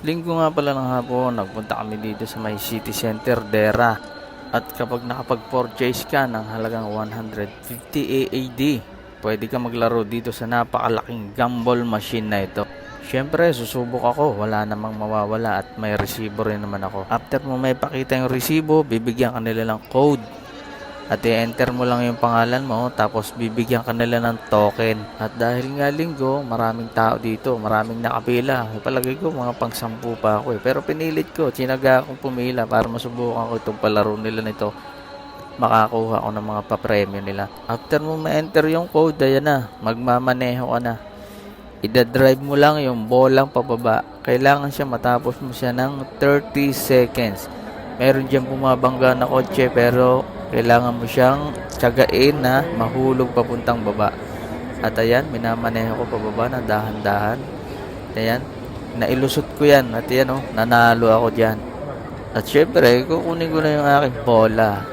Linggo nga pala ng hapon, nagpunta kami dito sa may City Center, Dera. At kapag nakapag-purchase ka ng halagang 150 AAD, pwede ka maglaro dito sa napakalaking gumball machine na ito. Siyempre, susubok ako, wala namang mawawala at may resibo rin naman ako. After mo may pakita yung resibo, bibigyan ka nila ng code. At i-enter mo lang yung pangalan mo, tapos bibigyan ka nila ng token. At dahil nga linggo, maraming tao dito, maraming nakapila. Palagay ko mga pang-10 pa ako eh. Pero pinilit ko, tsinaga akong pumila para masubukan ko itong palaro nila nito. Makakuha ko ng mga papremyo nila. After mo ma-enter yung code, ayan na, magmamaneho ka na. Ida-drive mo lang yung bolang pababa. Kailangan siya matapos mo siya ng 30 seconds. Meron dyan bumabangga na kotse pero kailangan mo siyang tiyagain na mahulog papuntang baba. At ayan, minamaneho ko pababa na dahan-dahan. Ayan, nailusot ko yan. At ayan nanalo ako dyan. At syempre, kukunin ko na yung aking bola.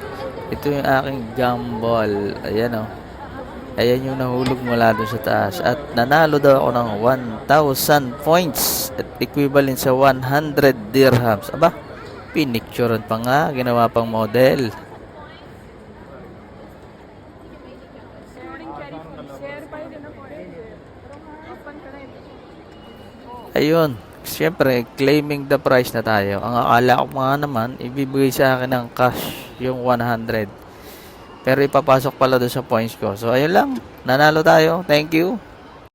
Ito yung aking gumball. Ayan Ayan yung nahulog mula doon sa taas. At nanalo daw ako ng 1,000 points. At equivalent sa 100 dirhams. Aba, pinicturean pa nga. Ginawa pang model. Ayun, siyempre, claiming the price na tayo. Ang akala ko nga naman, ibibigay sa akin ng cash yung 100. Pero ipapasok pala doon sa points ko. So, ayun lang. Nanalo tayo. Thank you.